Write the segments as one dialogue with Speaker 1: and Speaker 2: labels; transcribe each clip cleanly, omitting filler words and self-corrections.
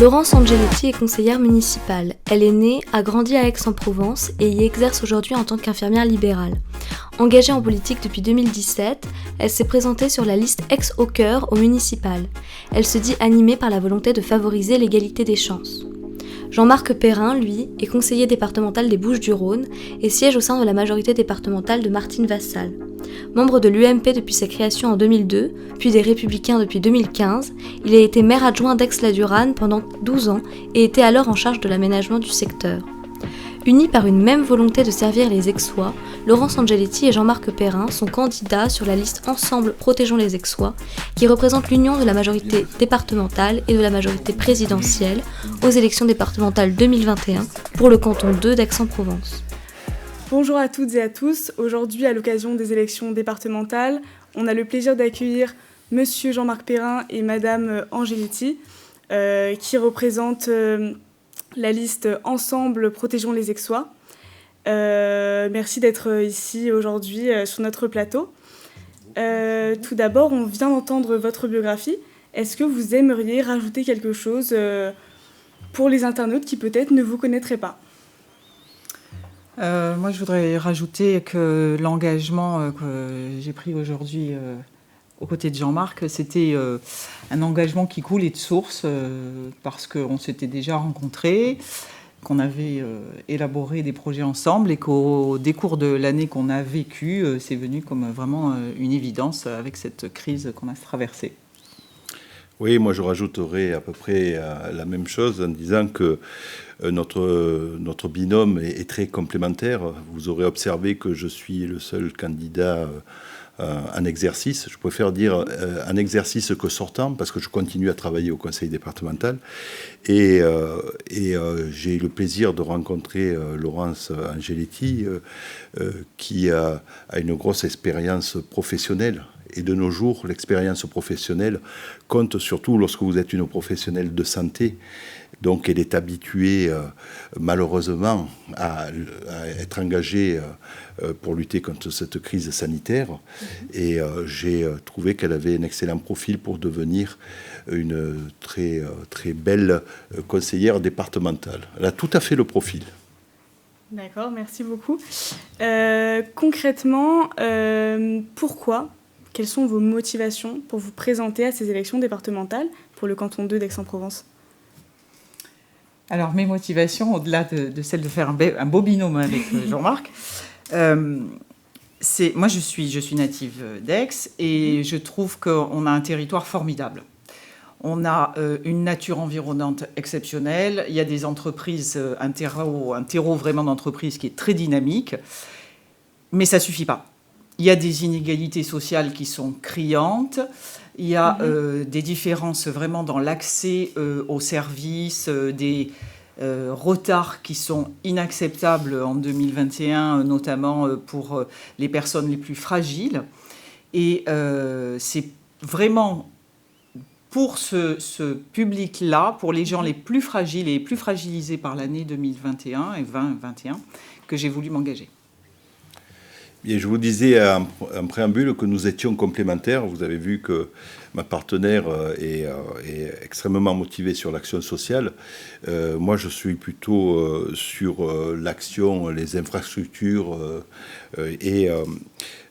Speaker 1: Laurence Angeletti est conseillère municipale. Elle est née, a grandi à Aix-en-Provence et y exerce aujourd'hui en tant qu'infirmière libérale. Engagée en politique depuis 2017, elle s'est présentée sur la liste Aix au cœur au municipal. Elle se dit animée par la volonté de favoriser l'égalité des chances. Jean-Marc Perrin, lui, est conseiller départemental des Bouches-du-Rhône et siège au sein de la majorité départementale de Martine Vassal. Membre de l'UMP depuis sa création en 2002, puis des Républicains depuis 2015, il a été maire adjoint d'Aix-la-Durane pendant 12 ans et était alors en charge de l'aménagement du secteur. Unis par une même volonté de servir les Aixois, Laurence Angeletti et Jean-Marc Perrin sont candidats sur la liste Ensemble Protégeons les Aixois, qui représente l'union de la majorité départementale et de la majorité présidentielle aux élections départementales 2021 pour le canton 2 d'Aix-en-Provence.
Speaker 2: Bonjour à toutes et à tous. Aujourd'hui, à l'occasion des élections départementales, on a le plaisir d'accueillir Monsieur Jean-Marc Perrin et Madame Angeletti, qui représentent la liste Ensemble Protégeons les Aixois. Merci d'être ici aujourd'hui sur notre plateau. Tout d'abord, on vient d'entendre votre biographie. Est-ce que vous aimeriez rajouter quelque chose pour les internautes qui peut-être ne vous connaîtraient pas ?
Speaker 3: Moi, je voudrais rajouter que l'engagement que j'ai pris aujourd'hui aux côtés de Jean-Marc, c'était un engagement qui coulait de source parce qu'on s'était déjà rencontrés, qu'on avait élaboré des projets ensemble et qu'au décours de l'année qu'on a vécue, c'est venu comme vraiment une évidence avec cette crise qu'on a traversée.
Speaker 4: Oui, moi je rajouterais à peu près la même chose en disant que notre binôme est très complémentaire. Vous aurez observé que je suis le seul candidat en exercice. Je préfère dire en exercice que sortant parce que je continue à travailler au conseil départemental. Et j'ai eu le plaisir de rencontrer Laurence Angeletti qui a une grosse expérience professionnelle. Et de nos jours, l'expérience professionnelle compte surtout lorsque vous êtes une professionnelle de santé. Donc elle est habituée malheureusement à être engagée pour lutter contre cette crise sanitaire. Et j'ai trouvé qu'elle avait un excellent profil pour devenir une très, très belle conseillère départementale. Elle a tout à fait le profil.
Speaker 2: D'accord, merci beaucoup. Concrètement, pourquoi ? Quelles sont vos motivations pour vous présenter à ces élections départementales pour le canton 2 d'Aix-en-Provence ?
Speaker 3: Alors, mes motivations, au-delà de celle de faire un beau binôme avec Jean-Marc, moi, je suis native d'Aix et je trouve qu'on a un territoire formidable. On a une nature environnante exceptionnelle. Il y a des entreprises, un terreau vraiment d'entreprise qui est très dynamique, mais ça ne suffit pas. Il y a des inégalités sociales qui sont criantes. Il y a des différences vraiment dans l'accès aux services, des retards qui sont inacceptables en 2021, notamment pour les personnes les plus fragiles. Et c'est vraiment pour ce public-là, pour les gens les plus fragiles et les plus fragilisés par l'année 2021 et 2021, que j'ai voulu m'engager.
Speaker 4: Et je vous disais en préambule que nous étions complémentaires. Vous avez vu que ma partenaire est extrêmement motivée sur l'action sociale. Moi, je suis plutôt sur l'action, les infrastructures. Et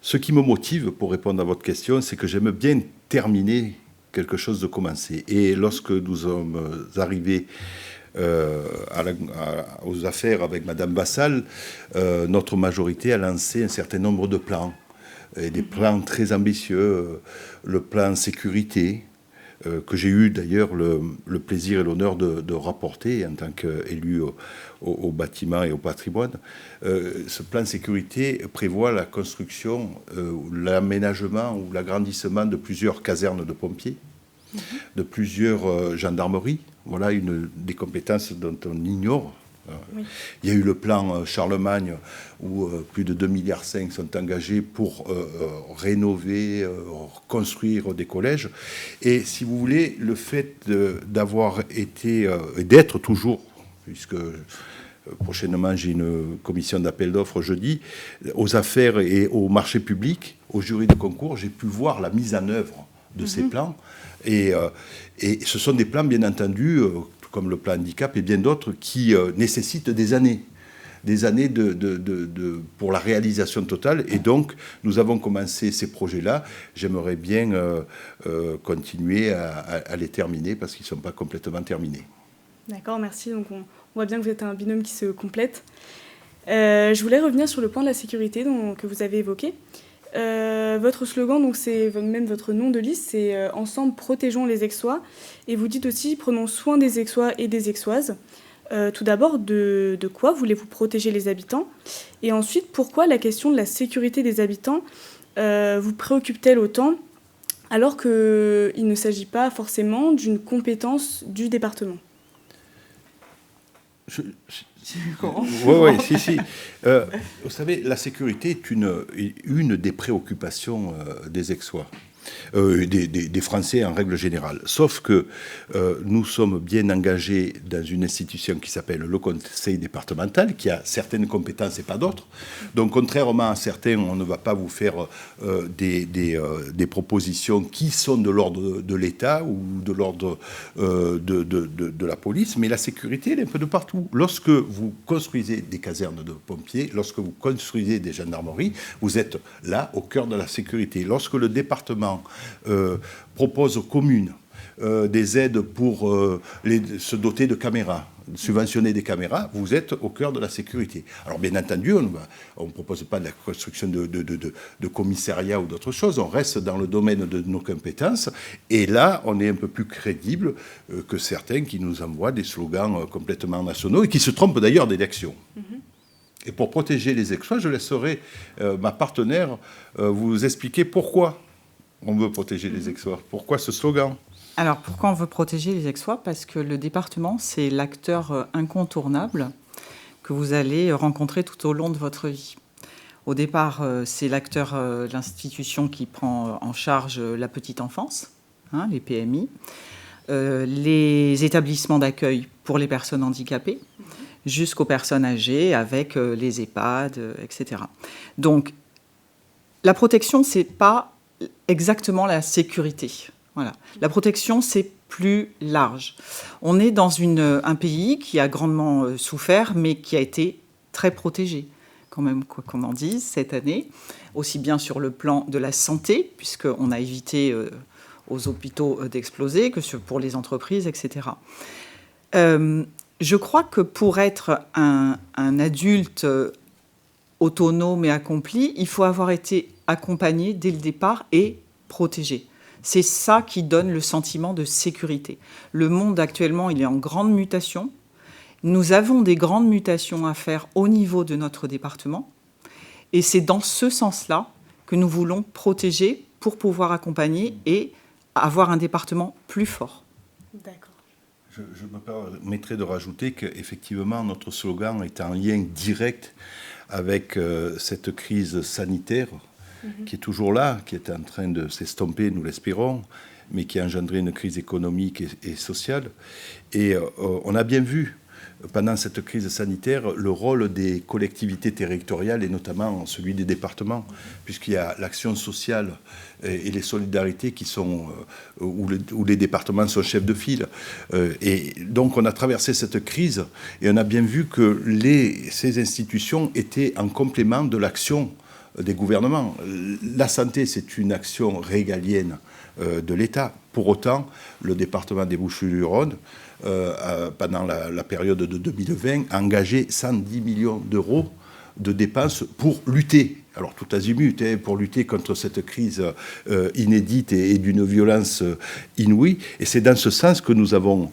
Speaker 4: ce qui me motive, pour répondre à votre question, c'est que j'aime bien terminer quelque chose de commencé. Et lorsque nous sommes arrivés aux affaires avec Madame Vassal, notre majorité a lancé un certain nombre de plans, et des plans très ambitieux, le plan sécurité, que j'ai eu d'ailleurs le plaisir et l'honneur de rapporter en tant qu'élu au bâtiment et au patrimoine. Ce plan sécurité prévoit la construction, l'aménagement ou l'agrandissement de plusieurs casernes de pompiers, de plusieurs gendarmeries. Voilà une des compétences dont on ignore. Oui. Il y a eu le plan Charlemagne où plus de 2,5 milliards sont engagés pour rénover, construire des collèges. Et si vous voulez, le fait d'avoir été, d'être toujours, puisque prochainement j'ai une commission d'appel d'offres jeudi, aux affaires et au marché public, au jury de concours, j'ai pu voir la mise en œuvre de ces plans. Et ce sont des plans, bien entendu, comme le plan handicap et bien d'autres qui nécessitent des années pour la réalisation totale. Et donc, nous avons commencé ces projets-là. J'aimerais bien continuer à les terminer parce qu'ils ne sont pas complètement terminés.
Speaker 2: D'accord, merci. Donc, on voit bien que vous êtes un binôme qui se complète. Je voulais revenir sur le point de la sécurité que vous avez évoqué. Votre slogan, donc c'est même votre nom de liste, c'est « Ensemble, protégeons les Aixois ». Et vous dites aussi « Prenons soin des Aixois et des Aixoises ». Tout d'abord, de quoi voulez-vous protéger les habitants? Et ensuite, pourquoi la question de la sécurité des habitants vous préoccupe-t-elle autant, alors qu'il ne s'agit pas forcément d'une compétence du département?
Speaker 4: Oui, si. Vous savez, la sécurité est une des préoccupations des Aixois. Des Français en règle générale. Sauf que nous sommes bien engagés dans une institution qui s'appelle le Conseil départemental, qui a certaines compétences et pas d'autres. Donc, contrairement à certains, on ne va pas vous faire des propositions qui sont de l'ordre de l'État ou de l'ordre de la police, mais la sécurité, elle est un peu de partout. Lorsque vous construisez des casernes de pompiers, lorsque vous construisez des gendarmeries, vous êtes là au cœur de la sécurité. Lorsque le département propose aux communes des aides pour se doter de caméras, subventionner des caméras, vous êtes au cœur de la sécurité. Alors bien entendu, on ne propose pas de la construction de commissariats ou d'autres choses, on reste dans le domaine de nos compétences, et là, on est un peu plus crédible que certains qui nous envoient des slogans complètement nationaux, et qui se trompent d'ailleurs d'élection. Et pour protéger les Aixois, je laisserai ma partenaire vous expliquer pourquoi on veut protéger les Aixois. Pourquoi ce slogan?
Speaker 3: Alors, pourquoi on veut protéger les Aixois? Parce que le département, c'est l'acteur incontournable que vous allez rencontrer tout au long de votre vie. Au départ, c'est l'acteur, l'institution qui prend en charge la petite enfance, les PMI, les établissements d'accueil pour les personnes handicapées, jusqu'aux personnes âgées avec les EHPAD, etc. Donc, la protection, c'est pas exactement la sécurité. Voilà. La protection, c'est plus large. On est dans un pays qui a grandement souffert, mais qui a été très protégé, quand même, quoi qu'on en dise, cette année, aussi bien sur le plan de la santé, puisqu'on a évité aux hôpitaux d'exploser, que pour les entreprises, etc. Je crois que pour être un adulte autonome et accompli, il faut avoir été accompagné dès le départ et protégé. C'est ça qui donne le sentiment de sécurité. Le monde actuellement, il est en grande mutation. Nous avons des grandes mutations à faire au niveau de notre département. Et c'est dans ce sens-là que nous voulons protéger pour pouvoir accompagner et avoir un département plus fort.
Speaker 2: D'accord.
Speaker 4: Je me permettrai de rajouter qu'effectivement, notre slogan est en lien direct avec cette crise sanitaire qui est toujours là, qui est en train de s'estomper, nous l'espérons, mais qui a engendré une crise économique et sociale. Et on a bien vu, pendant cette crise sanitaire, le rôle des collectivités territoriales, et notamment celui des départements, puisqu'il y a l'action sociale et les solidarités qui sont, où les départements sont chefs de file. Et donc on a traversé cette crise, et on a bien vu que ces institutions étaient en complément de l'action des gouvernements. La santé, c'est une action régalienne de l'État. Pour autant, le département des Bouches-du-Rhône, pendant la période de 2020, a engagé 110 millions d'euros de dépenses pour lutter, alors tout azimut, pour lutter contre cette crise inédite et d'une violence inouïe. Et c'est dans ce sens que nous avons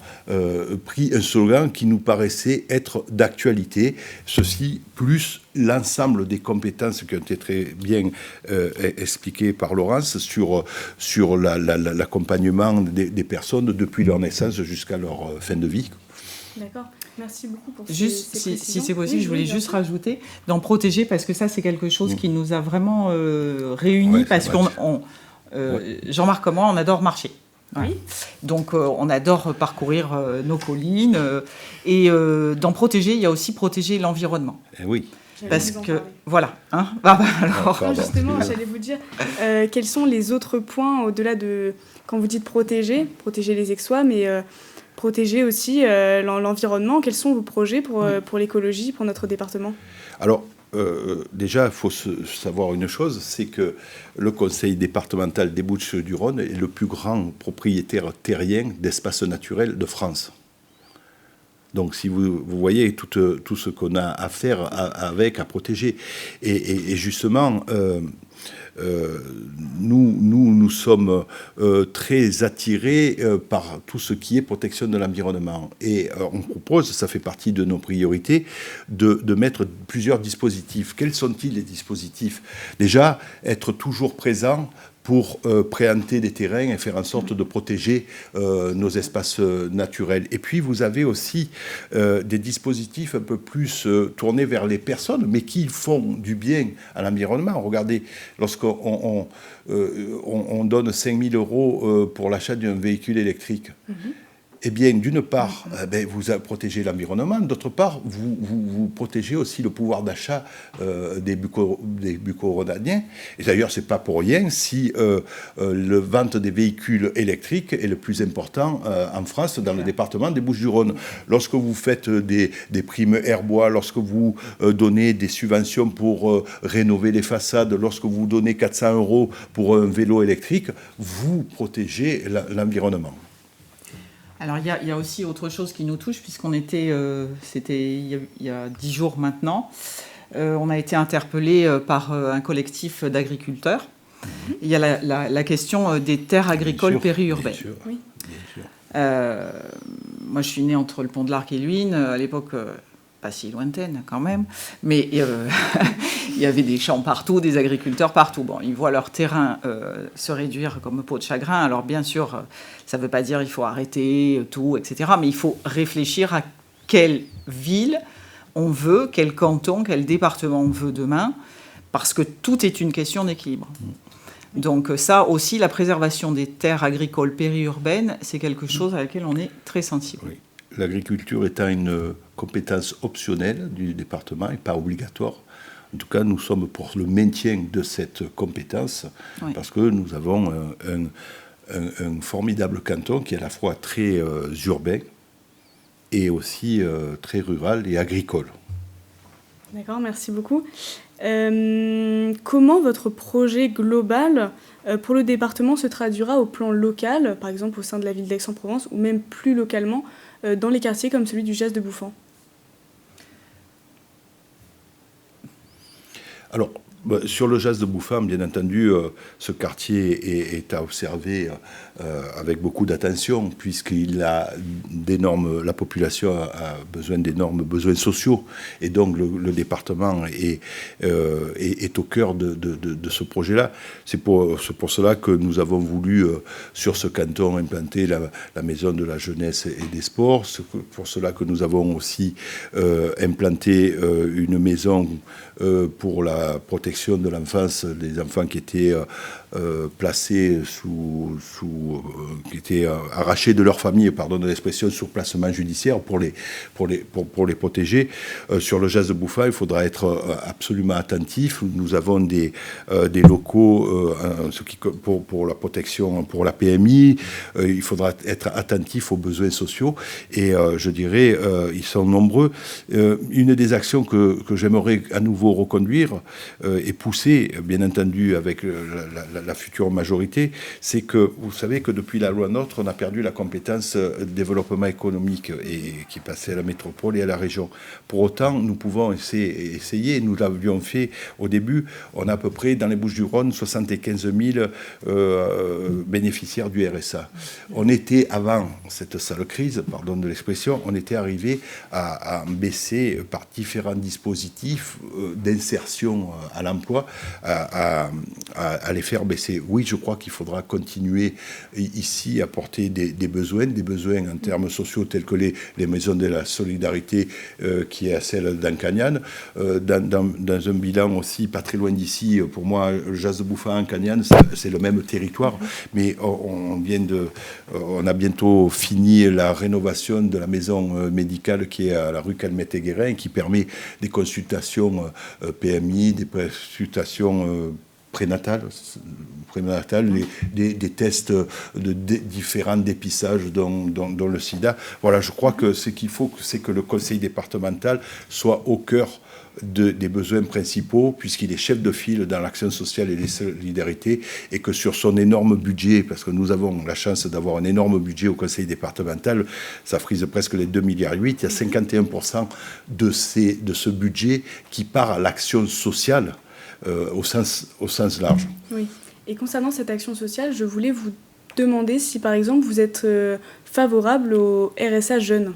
Speaker 4: pris un slogan qui nous paraissait être d'actualité, ceci plus l'ensemble des compétences qui ont été très bien expliquées par Laurence sur l'accompagnement des personnes depuis leur naissance jusqu'à leur fin de vie.
Speaker 2: D'accord. Merci beaucoup pour
Speaker 3: juste,
Speaker 2: ces
Speaker 3: si c'est possible,
Speaker 2: oui,
Speaker 3: je voulais juste rajouter, d'en protéger, parce que ça, c'est quelque chose qui nous a vraiment réunis, parce qu'on, Jean-Marc et moi, on adore marcher. Ouais. Oui. Donc, on adore parcourir nos collines. Et d'en protéger, il y a aussi protéger l'environnement.
Speaker 4: Oui.
Speaker 3: Parce que, voilà.
Speaker 2: Alors, justement, j'allais vous dire, quels sont les autres points, au-delà de, quand vous dites protéger les Aixois, mais protéger aussi l'environnement. Quels sont vos projets pour l'écologie, pour notre département ?
Speaker 4: Alors, déjà, il faut savoir une chose, c'est que le conseil départemental des Bouches-du-Rhône est le plus grand propriétaire terrien d'espaces naturels de France. Donc, si vous voyez tout ce qu'on a à faire à protéger. Et justement, nous sommes très attirés par tout ce qui est protection de l'environnement. Et on propose, ça fait partie de nos priorités, de mettre plusieurs dispositifs. Quels sont-ils les dispositifs ? Déjà, être toujours présent pour préempter des terrains et faire en sorte de protéger nos espaces naturels. Et puis, vous avez aussi des dispositifs un peu plus tournés vers les personnes, mais qui font du bien à l'environnement. Regardez, lorsqu'on donne 5 000 € pour l'achat d'un véhicule électrique, eh bien, d'une part, vous protégez l'environnement, d'autre part, vous protégez aussi le pouvoir d'achat des Bucco-Rhônaniens. Et d'ailleurs, ce n'est pas pour rien si le vente des véhicules électriques est le plus important en France, dans le département des Bouches-du-Rhône. Lorsque vous faites des primes Airbois, lorsque vous donnez des subventions pour rénover les façades, lorsque vous donnez 400 € pour un vélo électrique, vous protégez l'environnement.
Speaker 3: Alors, il y a aussi autre chose qui nous touche, puisqu'on était, c'était il y a 10 jours maintenant, on a été interpellé par un collectif d'agriculteurs. Il y a la question des terres agricoles périurbaines. Bien sûr. Oui. Bien sûr. Moi, je suis née entre le Pont de l'Arc et Luynes, à l'époque pas si lointaine quand même, mais il y avait des champs partout, des agriculteurs partout. Bon, ils voient leur terrain se réduire comme peau de chagrin. Alors bien sûr, ça ne veut pas dire qu'il faut arrêter tout, etc. Mais il faut réfléchir à quelle ville on veut, quel canton, quel département on veut demain, parce que tout est une question d'équilibre. Donc ça aussi, la préservation des terres agricoles périurbaines, c'est quelque chose à laquelle on est très sensible. Oui.
Speaker 4: L'agriculture étant une compétence optionnelle du département et pas obligatoire. En tout cas, nous sommes pour le maintien de cette compétence, oui, parce que nous avons un formidable canton qui est à la fois très urbain et aussi très rural et agricole.
Speaker 2: D'accord, merci beaucoup. Comment votre projet global pour le département se traduira au plan local, par exemple au sein de la ville d'Aix-en-Provence, ou même plus localement dans les quartiers comme celui du Jas de Bouffan ?
Speaker 4: Alors, sur le Jas de Bouffan, bien entendu, ce quartier est à observer avec beaucoup d'attention, puisqu'il a la population a besoin d'énormes besoins sociaux, et donc le département est au cœur de ce projet-là. C'est pour cela que nous avons voulu, sur ce canton, implanter la maison de la jeunesse et des sports. C'est pour cela que nous avons aussi implanté une maison pour la protection de l'enfance, des enfants qui étaient placés qui étaient arrachés de leur famille, pardon de l'expression, sur placement judiciaire pour les protéger. Sur le Jas de Bouffan, il faudra être absolument attentif. Nous avons des locaux pour la protection, pour la PMI. Il faudra être attentif aux besoins sociaux. Et je dirais, ils sont nombreux. Une des actions que j'aimerais à nouveau reconduire et pousser, bien entendu, avec la future majorité, c'est que vous savez que depuis la loi NOTRe, on a perdu la compétence développement économique et qui passait à la métropole et à la région. Pour autant, nous pouvons essayer, nous l'avions fait au début, on a à peu près dans les Bouches-du-Rhône 75 000 bénéficiaires du RSA. On était, avant cette sale crise, pardon de l'expression, on était arrivé à baisser par différents dispositifs d'insertion à l'emploi, à les faire baisser. Oui, je crois qu'il faudra continuer ici à porter des besoins en termes sociaux tels que les maisons de la solidarité qui est à celle d'Ancagnan. Dans un bilan aussi pas très loin d'ici, pour moi, le Jas de Bouffan, Ancagnan, c'est le même territoire, mais on a bientôt fini la rénovation de la maison médicale qui est à la rue Calmette-Guérin, qui permet des consultations PMI, des consultations prénatal, des tests de différents dépistages dont le sida. Voilà, je crois que ce qu'il faut, c'est que le conseil départemental soit au cœur des besoins principaux, puisqu'il est chef de file dans l'action sociale et les solidarités, et que sur son énorme budget, parce que nous avons la chance d'avoir un énorme budget au conseil départemental, ça frise presque les 2,8 milliards, il y a 51% de ce budget qui part à l'action sociale au sens large.
Speaker 2: Oui. Et concernant cette action sociale, je voulais vous demander si, par exemple, vous êtes favorable au RSA jeune,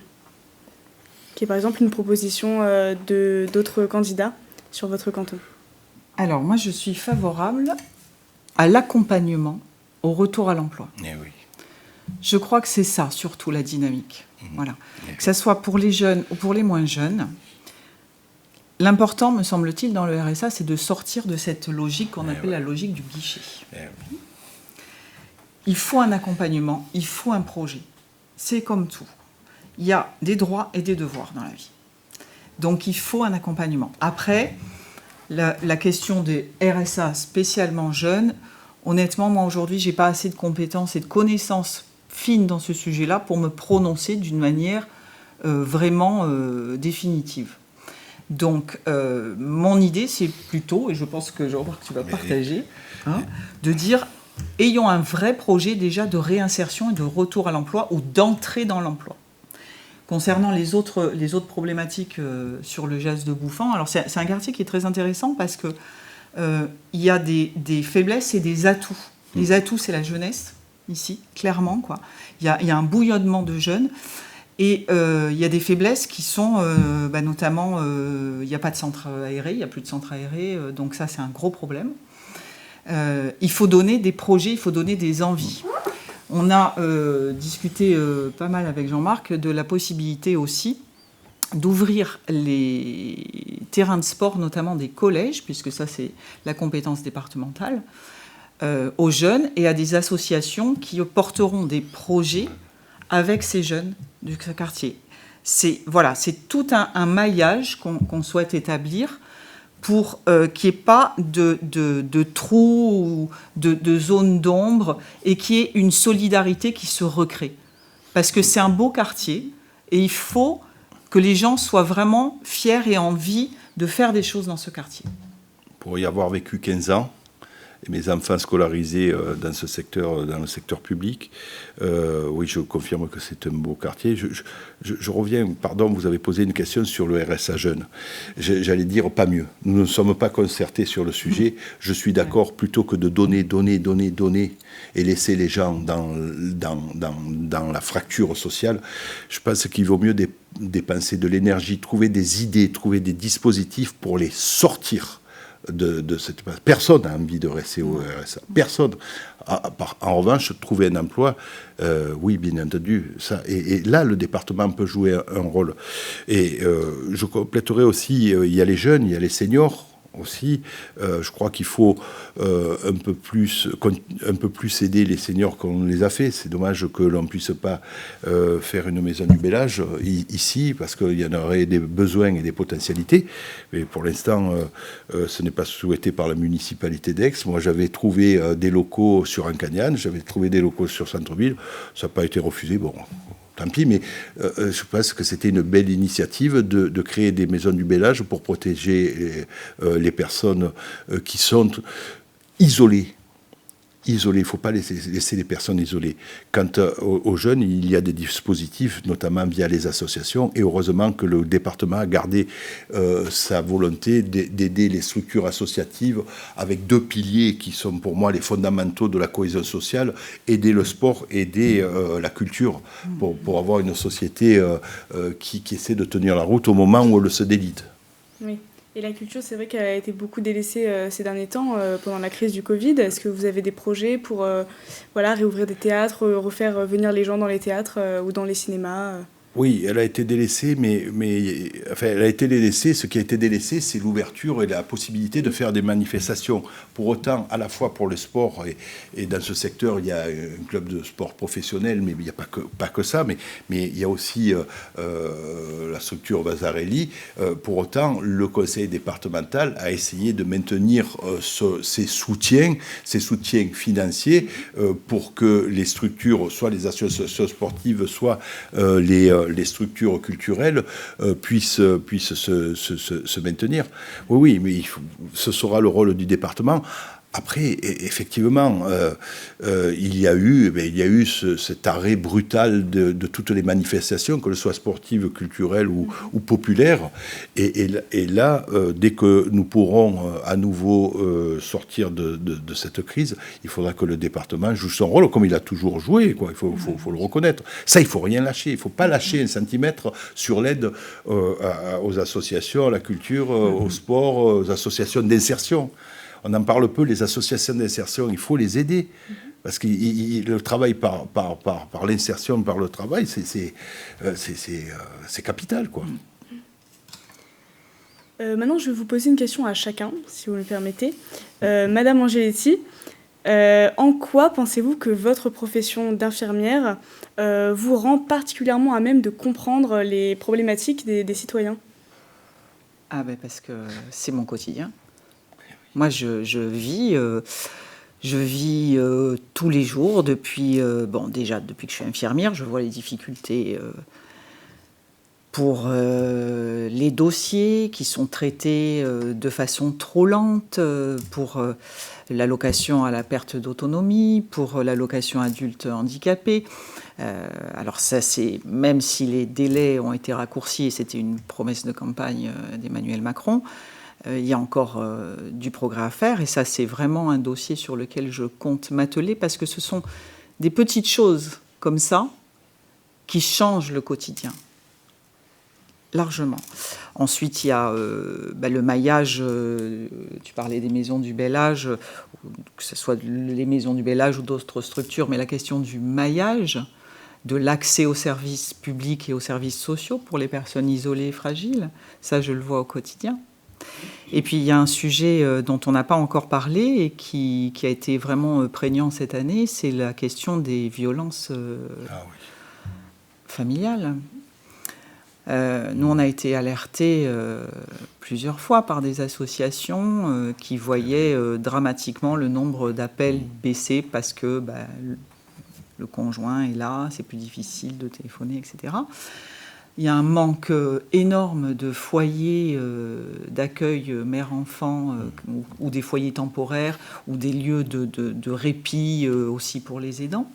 Speaker 2: qui est par exemple une proposition d'autres candidats sur votre canton.
Speaker 3: Alors, moi, je suis favorable à l'accompagnement au retour à l'emploi.
Speaker 4: Eh oui.
Speaker 3: Je crois que c'est ça, surtout, la dynamique. Voilà. Que ça soit pour les jeunes ou pour les moins jeunes. L'important, me semble-t-il, dans le RSA, c'est de sortir de cette logique qu'on appelle la logique du guichet. Il faut un accompagnement, il faut un projet. C'est comme tout. Il y a des droits et des devoirs dans la vie. Donc, il faut un accompagnement. Après, la question des RSA spécialement jeunes, honnêtement, moi, aujourd'hui, je n'ai pas assez de compétences et de connaissances fines dans ce sujet-là pour me prononcer d'une manière vraiment définitive. Donc, mon idée, c'est plutôt, et je pense que Jean-Marc, tu vas partager, de dire, ayons un vrai projet déjà de réinsertion et de retour à l'emploi ou d'entrée dans l'emploi. Concernant les autres problématiques sur le geste de Bouffant, alors c'est un quartier qui est très intéressant parce que il y a des faiblesses et des atouts. Les atouts, c'est la jeunesse, ici, clairement, quoi. Il y a un bouillonnement de jeunes. Et il y a des faiblesses qui sont, notamment, il n'y a pas de centre aéré, il n'y a plus de centre aéré, donc ça c'est un gros problème. Il faut donner des projets, il faut donner des envies. On a discuté pas mal avec Jean-Marc de la possibilité aussi d'ouvrir les terrains de sport, notamment des collèges, puisque ça c'est la compétence départementale, aux jeunes et à des associations qui porteront des projets avec ces jeunes du quartier. C'est tout un maillage qu'on souhaite établir pour qu'il n'y ait pas de trous ou de zones d'ombre et qu'il y ait une solidarité qui se recrée. Parce que c'est un beau quartier et il faut que les gens soient vraiment fiers et envie de faire des choses dans ce quartier.
Speaker 4: Pour y avoir vécu 15 ans, et mes enfants scolarisés dans le secteur public, oui, je confirme que c'est un beau quartier. Je reviens, pardon, vous avez posé une question sur le RSA jeune. J'allais dire pas mieux. Nous ne sommes pas concertés sur le sujet. Je suis d'accord, plutôt que de donner, et laisser les gens dans la fracture sociale, je pense qu'il vaut mieux dépenser de l'énergie, trouver des idées, trouver des dispositifs pour les sortir de cette... Personne n'a envie de rester au RSA. Personne. En revanche, trouver un emploi, oui, bien entendu. Ça, et là, le département peut jouer un rôle. Et je compléterai aussi, il y a les jeunes, il y a les seniors aussi. Je crois qu'il faut un peu plus aider les seniors qu'on les a fait. C'est dommage que l'on ne puisse pas faire une maison du bel âge ici, parce qu'il y en aurait des besoins et des potentialités. Mais pour l'instant, ce n'est pas souhaité par la municipalité d'Aix. Moi, j'avais trouvé des locaux sur Ancagnane, j'avais trouvé des locaux sur Centre-Ville. Ça n'a pas été refusé. Bon, tant pis, mais je pense que c'était une belle initiative de créer des maisons du bel âge pour protéger les personnes qui sont isolées. Il ne faut pas laisser les personnes isolées. Quant aux jeunes, il y a des dispositifs, notamment via les associations, et heureusement que le département a gardé sa volonté d'aider les structures associatives avec 2 piliers qui sont pour moi les fondamentaux de la cohésion sociale, aider le sport, aider la culture, pour avoir une société qui essaie de tenir la route au moment où elle se délite.
Speaker 2: Oui. Et la culture, c'est vrai qu'elle a été beaucoup délaissée ces derniers temps pendant la crise du Covid. Est-ce que vous avez des projets pour réouvrir des théâtres, refaire venir les gens dans les théâtres ou dans les cinémas
Speaker 4: Oui, elle a été délaissée, mais enfin, elle a été délaissée. Ce qui a été délaissé, c'est l'ouverture et la possibilité de faire des manifestations. Pour autant, à la fois pour le sport, et dans ce secteur, il y a un club de sport professionnel, mais il n'y a pas que ça, mais il y a aussi la structure Vasarely. Pour autant, le conseil départemental a essayé de maintenir ses soutiens financiers pour que les structures, soit les associations sportives, soit les structures culturelles puissent se maintenir. Oui, mais ce sera le rôle du département. Après, effectivement, il y a eu cet arrêt brutal de toutes les manifestations, que ce soit sportives, culturelles ou populaires. Et là, dès que nous pourrons à nouveau sortir de cette crise, il faudra que le département joue son rôle, comme il a toujours joué, quoi. Il faut le reconnaître. Ça, il ne faut rien lâcher. Il ne faut pas lâcher un centimètre sur l'aide aux associations, à la culture, au sport, aux associations d'insertion. On en parle peu, les associations d'insertion, il faut les aider. Parce que le travail par l'insertion, par le travail, c'est capital, quoi.
Speaker 2: Maintenant, je vais vous poser une question à chacun, si vous me permettez. Madame Angeletti, en quoi pensez-vous que votre profession d'infirmière vous rend particulièrement à même de comprendre les problématiques des citoyens ?
Speaker 3: Parce que c'est mon quotidien. Moi, je vis tous les jours depuis que je suis infirmière, je vois les difficultés pour les dossiers qui sont traités de façon trop lente, pour l'allocation à la perte d'autonomie, pour l'allocation adulte handicapé. Alors ça, c'est même si les délais ont été raccourcis, et c'était une promesse de campagne d'Emmanuel Macron, il y a encore du progrès à faire, et ça, c'est vraiment un dossier sur lequel je compte m'atteler, parce que ce sont des petites choses comme ça qui changent le quotidien, largement. Ensuite, il y a le maillage, tu parlais des maisons du bel âge, que ce soit les maisons du bel âge ou d'autres structures, mais la question du maillage, de l'accès aux services publics et aux services sociaux pour les personnes isolées et fragiles, ça, je le vois au quotidien. Et puis, il y a un sujet dont on n'a pas encore parlé et qui a été vraiment prégnant cette année, c'est la question des violences familiales. Nous, on a été alertés plusieurs fois par des associations qui voyaient dramatiquement le nombre d'appels baisser parce que le conjoint est là, c'est plus difficile de téléphoner, etc. Il y a un manque énorme de foyers d'accueil mère-enfant ou des foyers temporaires ou des lieux de répit aussi pour les aidants.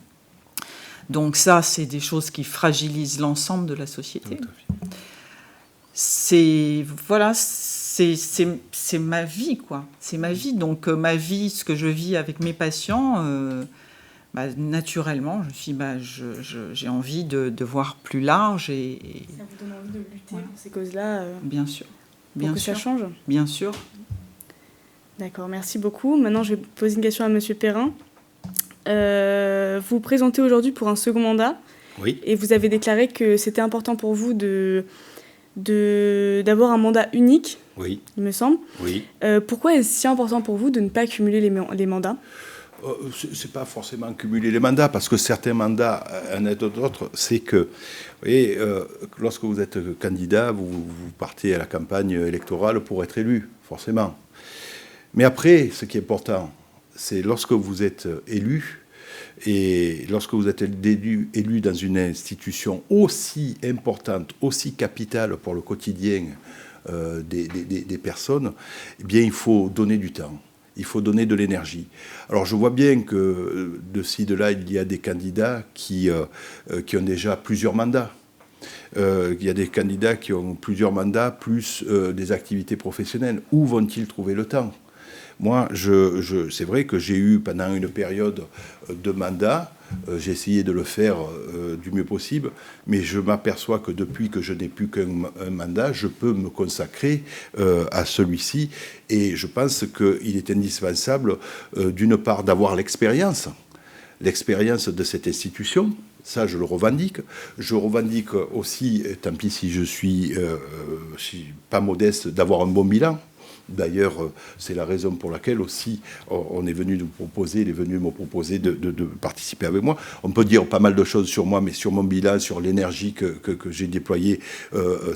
Speaker 3: Donc ça, c'est des choses qui fragilisent l'ensemble de la société. C'est ma vie, quoi. C'est ma vie. Donc ma vie, ce que je vis avec mes patients... naturellement, j'ai envie de voir plus large. Et
Speaker 2: ça vous donne envie de lutter pour ces causes-là
Speaker 3: Bien sûr.
Speaker 2: Pour que ça change ?
Speaker 3: Bien sûr.
Speaker 2: D'accord, merci beaucoup. Maintenant, je vais poser une question à M. Perrin. Vous vous présentez aujourd'hui pour un second mandat.
Speaker 4: Oui.
Speaker 2: Et vous avez déclaré que c'était important pour vous d'avoir un mandat unique,
Speaker 4: oui.
Speaker 2: Il me semble.
Speaker 4: Oui.
Speaker 2: Pourquoi est-ce si important pour vous de ne pas cumuler les mandats ?
Speaker 4: C'est pas forcément cumuler les mandats, parce que certains mandats, un et d'autres, c'est que, vous voyez, lorsque vous êtes candidat, vous partez à la campagne électorale pour être élu, forcément. Mais après, ce qui est important, c'est lorsque vous êtes élu, et lorsque vous êtes élu dans une institution aussi importante, aussi capitale pour le quotidien des personnes, eh bien, il faut donner du temps. Il faut donner de l'énergie. Alors je vois bien que de ci, de là, il y a des candidats qui ont déjà plusieurs mandats. Il y a des candidats qui ont plusieurs mandats, plus des activités professionnelles. Où vont-ils trouver le temps ? Moi, c'est vrai que j'ai eu pendant une période de mandat, j'ai essayé de le faire du mieux possible, mais je m'aperçois que depuis que je n'ai plus qu'un mandat, je peux me consacrer à celui-ci. Et je pense qu'il est indispensable, d'une part, d'avoir l'expérience de cette institution. Ça, je le revendique. Je revendique aussi, tant pis si je suis pas modeste, d'avoir un bon bilan. D'ailleurs, c'est la raison pour laquelle aussi on est venu nous proposer, il est venu me proposer de participer avec moi. On peut dire pas mal de choses sur moi, mais sur mon bilan, sur l'énergie que j'ai déployée,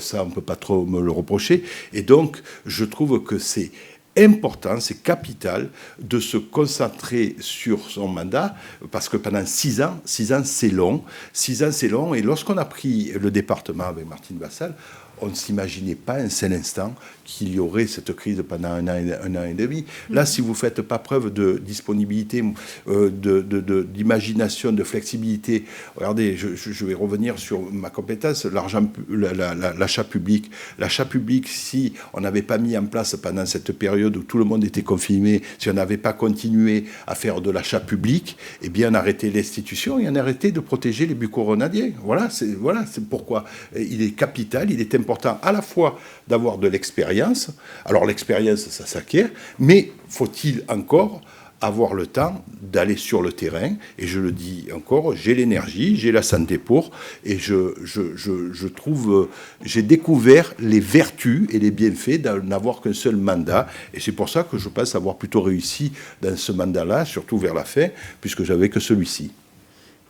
Speaker 4: ça, on ne peut pas trop me le reprocher. Et donc, je trouve que c'est important, c'est capital de se concentrer sur son mandat, parce que pendant 6 ans, c'est long. 6 ans, c'est long. Et lorsqu'on a pris le département avec Martine Vassal, on ne s'imaginait pas un seul instant qu'il y aurait cette crise pendant un an et demi. Là, si vous ne faites pas preuve de disponibilité, d'imagination, de flexibilité, regardez, je vais revenir sur ma compétence, l'achat public. L'achat public, si on n'avait pas mis en place pendant cette période où tout le monde était confiné, si on n'avait pas continué à faire de l'achat public, eh bien, on arrêtait l'institution et on arrêtait de protéger les bucco-grenadiers. Voilà, c'est pourquoi il est capital, il est important à la fois d'avoir de l'expérience. Alors l'expérience, ça s'acquiert, mais faut-il encore avoir le temps d'aller sur le terrain? Et je le dis encore, j'ai l'énergie, j'ai la santé pour, et je trouve, j'ai découvert les vertus et les bienfaits d'en n'avoir qu'un seul mandat, et c'est pour ça que je pense avoir plutôt réussi dans ce mandat-là, surtout vers la fin, puisque j'avais que celui-ci.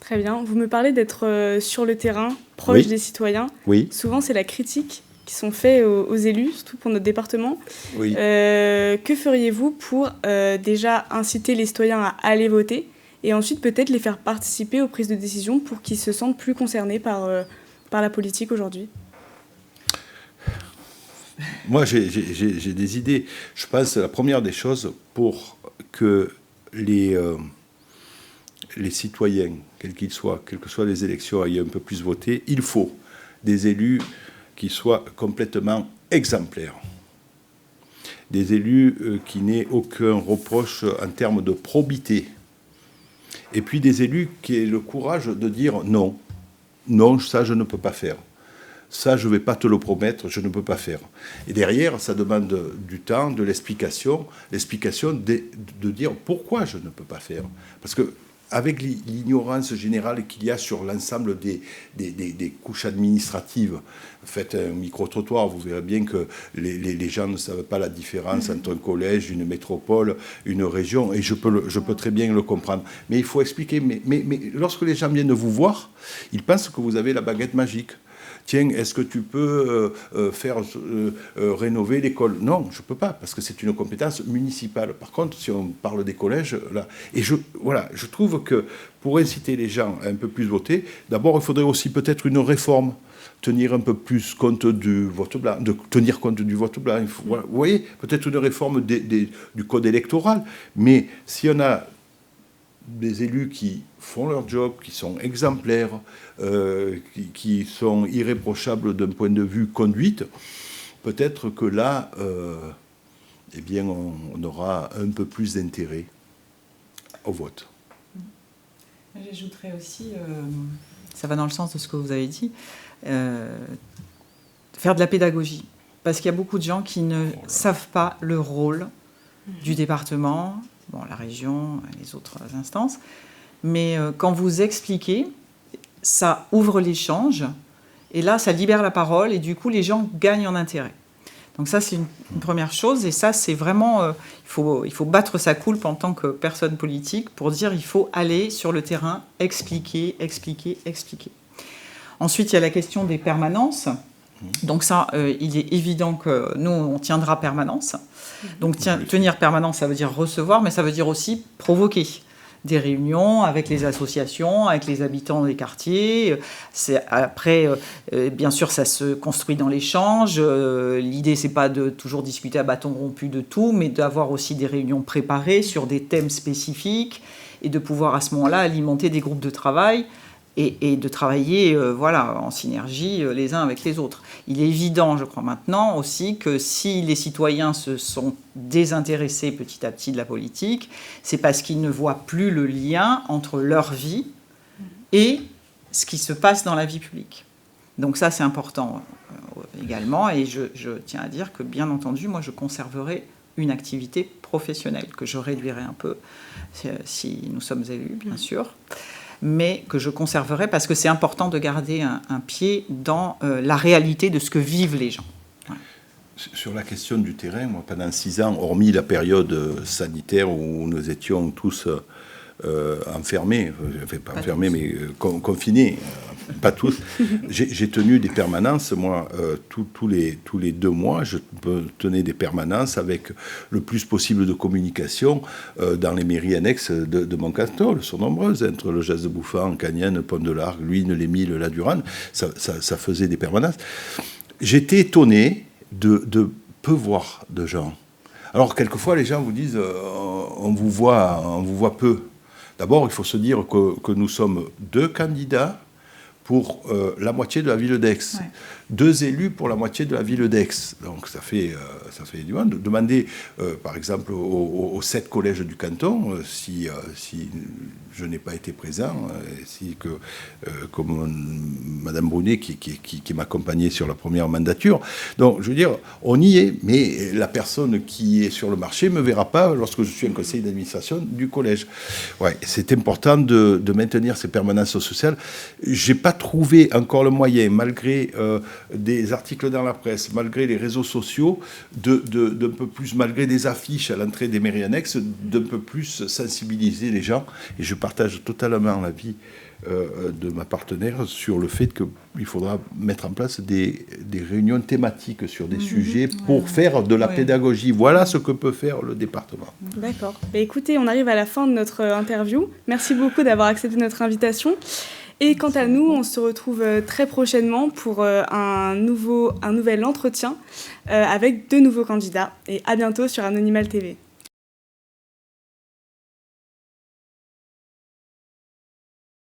Speaker 2: Très bien. Vous me parlez d'être sur le terrain, proche des citoyens.
Speaker 4: Oui.
Speaker 2: Souvent, c'est la critique qui sont faits aux élus, surtout pour notre département.
Speaker 4: Oui.
Speaker 2: Que feriez-vous pour déjà inciter les citoyens à aller voter et ensuite peut-être les faire participer aux prises de décision pour qu'ils se sentent plus concernés par la politique aujourd'hui?
Speaker 4: Moi, j'ai des idées. Je pense que la première des choses, pour que les citoyens, quels qu'ils soient, quelles que soient les élections, aient un peu plus voté, il faut des élus qui soient complètement exemplaires. Des élus qui n'aient aucun reproche en termes de probité. Et puis des élus qui aient le courage de dire non. Non, ça je ne peux pas faire. Ça, je ne vais pas te le promettre, je ne peux pas faire. Et derrière, ça demande du temps, de l'explication de dire pourquoi je ne peux pas faire. Parce que avec l'ignorance générale qu'il y a sur l'ensemble des couches administratives, faites un micro-trottoir, vous verrez bien que les gens ne savent pas la différence entre un collège, une métropole, une région, et je peux très bien le comprendre. Mais il faut expliquer, mais lorsque les gens viennent vous voir, ils pensent que vous avez la baguette magique. Tiens, est-ce que tu peux faire rénover l'école? Non, je ne peux pas, parce que c'est une compétence municipale. Par contre, si on parle des collèges, là... Et je trouve que pour inciter les gens à un peu plus voter, d'abord, il faudrait aussi peut-être une réforme, tenir un peu plus compte du vote blanc, tenir compte du vote blanc. Vous voyez, peut-être une réforme du code électoral. Mais si on a des élus qui font leur job, qui sont exemplaires, qui sont irréprochables d'un point de vue conduite, peut-être que là, eh bien, on aura un peu plus d'intérêt au vote.
Speaker 3: J'ajouterais aussi, ça va dans le sens de ce que vous avez dit, faire de la pédagogie. Parce qu'il y a beaucoup de gens qui ne savent pas le rôle du département, la région, les autres instances. Mais quand vous expliquez, ça ouvre l'échange. Et là, ça libère la parole. Et du coup, les gens gagnent en intérêt. Donc ça, c'est une première chose. Et ça, c'est vraiment... il faut battre sa coulpe en tant que personne politique pour dire il faut aller sur le terrain, expliquer. Ensuite, il y a la question des permanences. Donc ça, il est évident que nous, on tiendra permanence. Donc tenir permanence, ça veut dire recevoir, mais ça veut dire aussi provoquer des réunions avec les associations, avec les habitants des quartiers. Après, bien sûr, ça se construit dans l'échange. L'idée, c'est pas de toujours discuter à bâton rompu de tout, mais d'avoir aussi des réunions préparées sur des thèmes spécifiques et de pouvoir à ce moment-là alimenter des groupes de travail et de travailler en synergie les uns avec les autres. Il est évident, je crois maintenant aussi, que si les citoyens se sont désintéressés petit à petit de la politique, c'est parce qu'ils ne voient plus le lien entre leur vie et ce qui se passe dans la vie publique. Donc ça, c'est important également, et je tiens à dire que, bien entendu, moi, je conserverai une activité professionnelle, que je réduirai un peu si nous sommes élus, bien sûr. mais que je conserverai parce que c'est important de garder un pied dans la réalité de ce que vivent les gens. Voilà.
Speaker 4: Sur la question du terrain, moi, pendant 6 ans, hormis la période sanitaire où nous étions tous enfermés, enfin pas enfermés, mais confinés, pas tous, j'ai tenu des permanences, moi, tous les 2 mois, je tenais des permanences avec le plus possible de communication dans les mairies annexes de mon canton. Elles sont nombreuses, entre le Jas de Bouffan, Cagnes, Pont-de-l'Arc, Luynes, les Milles, la Durande, ça faisait des permanences. J'étais étonné de peu voir de gens. Alors, quelquefois, les gens vous disent on vous voit peu. D'abord, il faut se dire que nous sommes 2 candidats pour la moitié de la ville d'Aix. Ouais. 2 élus pour la moitié de la ville d'Aix. Donc ça fait du monde. Demandez, par exemple, aux 7 collèges du canton, si je n'ai pas été présent, comme Madame Brunet qui m'accompagnait sur la première mandature. Donc, je veux dire, on y est, mais la personne qui est sur le marché ne me verra pas lorsque je suis un conseil d'administration du collège. Ouais, c'est important de maintenir ces permanences sociales. Je n'ai pas trouvé encore le moyen, malgré des articles dans la presse, malgré les réseaux sociaux, d'un peu plus, malgré des affiches à l'entrée des mairies annexes, d'un peu plus sensibiliser les gens. Et je partage totalement l'avis de ma partenaire sur le fait qu'il faudra mettre en place des réunions thématiques sur des sujets pour faire de la pédagogie. Voilà ce que peut faire le département.
Speaker 2: D'accord. Écoutez, on arrive à la fin de notre interview. Merci beaucoup d'avoir accepté notre invitation. Et quant à nous, on se retrouve très prochainement pour un nouvel entretien avec 2 nouveaux candidats. Et à bientôt sur Anonymal TV.